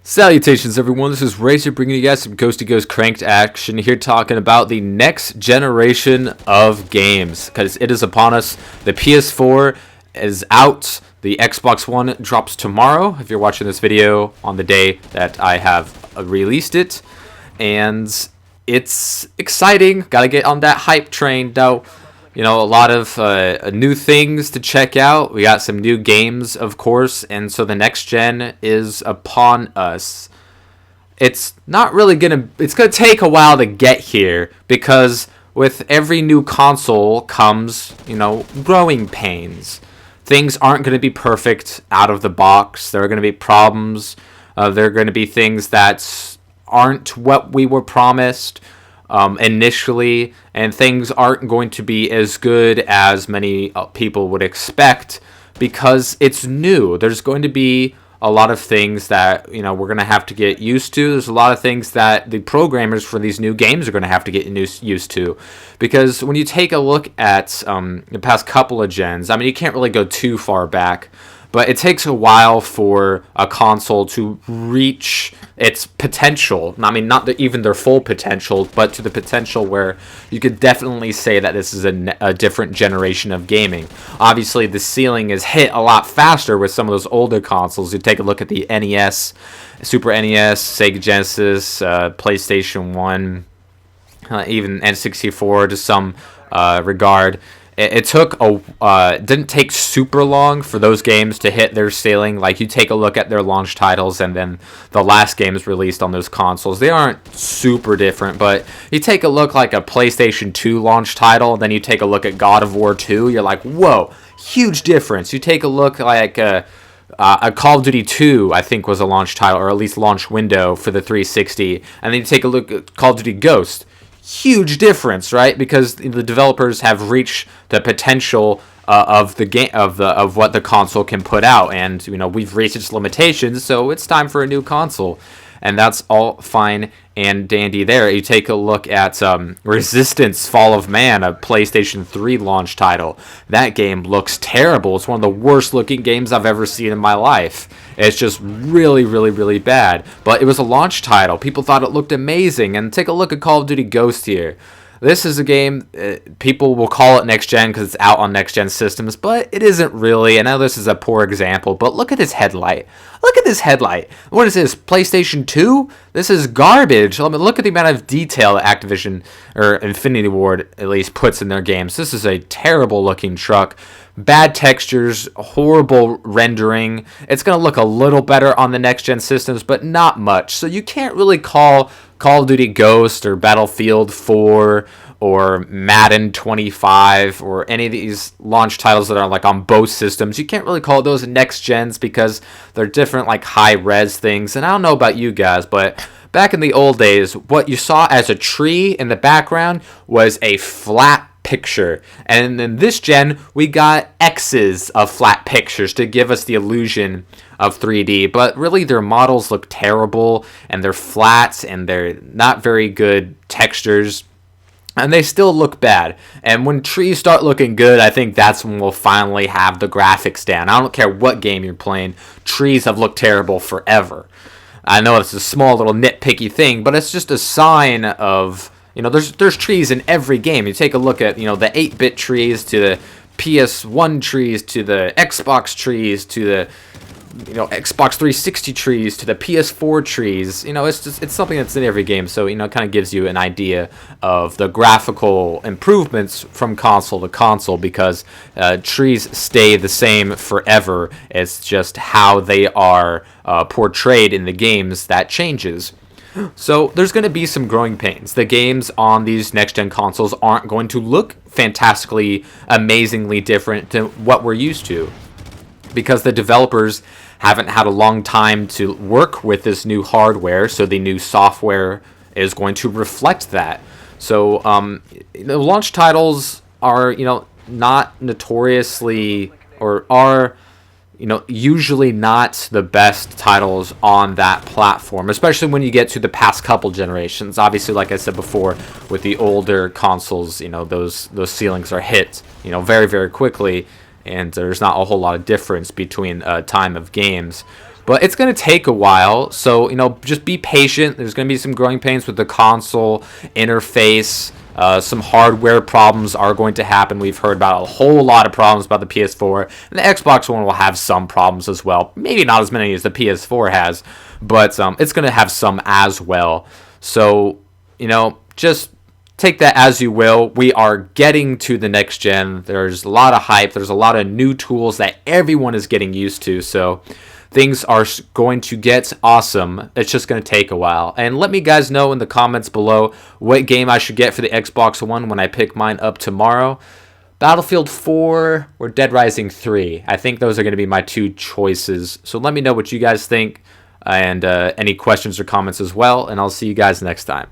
Salutations everyone, this is Racer bringing you guys some Coast to Coast cranked action here, talking about the next generation of games, because it is upon us. The PS4 is out, the Xbox One drops tomorrow, if you're watching this video on the day that I have released it, and it's exciting. Gotta get on that hype train though. You know, a lot of new things to check out. We got some new games, of course, and so the next gen is upon us. It's not really it's gonna take a while to get here, because with every new console comes, growing pains. Things aren't gonna be perfect out of the box. There are gonna be problems. There are gonna be things that aren't what we were promised initially, and things aren't going to be as good as many people would expect, because it's new. There's going to be a lot of things that we're going to have to get used to. There's a lot of things that the programmers for these new games are going to have to get used to, because when you take a look at the past couple of gens, I mean, you can't really go too far back, but it takes a while for a console to reach its potential. I mean, not even their full potential, but to the potential where you could definitely say that this is a different generation of gaming. Obviously, the ceiling is hit a lot faster with some of those older consoles. You take a look at the NES, Super NES, Sega Genesis, PlayStation 1, even N64 to some regard. It didn't take super long for those games to hit their ceiling. Like, you take a look at their launch titles and then the last games released on those consoles. They aren't super different, but you take a look like a PlayStation 2 launch title, and then you take a look at God of War 2, you're like, whoa, huge difference. You take a look like a Call of Duty 2, I think, was a launch title, or at least launch window for the 360, and then you take a look at Call of Duty Ghost. Huge difference, right? Because the developers have reached the potential of the game, of what the console can put out, and we've reached its limitations, so it's time for a new console, and that's all fine and dandy. There, you take a look at Resistance: Fall of Man, a PlayStation 3 launch title. That game looks terrible. It's one of the worst looking games I've ever seen in my life. It's just really, really, really bad. But it was a launch title. People thought it looked amazing. And take a look at Call of Duty Ghost here. This is a game, people will call it next gen because it's out on next gen systems, but it isn't really. I know this is a poor example, but look at this headlight. Look at this headlight. What is this, PlayStation 2? This is garbage. I mean, look at the amount of detail that Activision, or Infinity Ward at least, puts in their games. This is a terrible looking truck. Bad textures, horrible rendering. It's going to look a little better on the next gen systems, but not much. So you can't really call Call of Duty Ghost or Battlefield 4 or Madden 25 or any of these launch titles that are like on both systems. You can't really call those next gens because they're different, like high res things. And I don't know about you guys, but back in the old days, what you saw as a tree in the background was a flat picture, and in this gen we got X's of flat pictures to give us the illusion of 3D, but really their models look terrible, and they're flat, and they're not very good textures, and they still look bad. And when trees start looking good, I think that's when we'll finally have the graphics down. I don't care what game you're playing, trees have looked terrible forever. I know it's a small little nitpicky thing, but it's just a sign of there's trees in every game. You take a look at, the 8-bit trees to the PS1 trees to the Xbox trees to the, Xbox 360 trees to the PS4 trees. It's something that's in every game. So, it kind of gives you an idea of the graphical improvements from console to console, because trees stay the same forever. It's just how they are portrayed in the games that changes. So there's going to be some growing pains. The games on these next-gen consoles aren't going to look fantastically, amazingly different than what we're used to, because the developers haven't had a long time to work with this new hardware, so the new software is going to reflect that. So the launch titles are, not notoriously, or are usually not the best titles on that platform, especially when you get to the past couple generations. Obviously, like I said before, with the older consoles, those ceilings are hit, very, very quickly, and there's not a whole lot of difference between time of games. But it's going to take a while, so just be patient. There's going to be some growing pains with the console interface. Some hardware problems are going to happen. We've heard about a whole lot of problems about the PS4, and the Xbox One will have some problems as well. Maybe not as many as the PS4 has, but it's going to have some as well. So, just take that as you will. We are getting to the next gen. There's a lot of hype. There's a lot of new tools that everyone is getting used to. So things are going to get awesome. It's just going to take a while. And let me guys know in the comments below what game I should get for the Xbox One when I pick mine up tomorrow. Battlefield 4 or Dead Rising 3. I think those are going to be my two choices. So let me know what you guys think and any questions or comments as well. And I'll see you guys next time.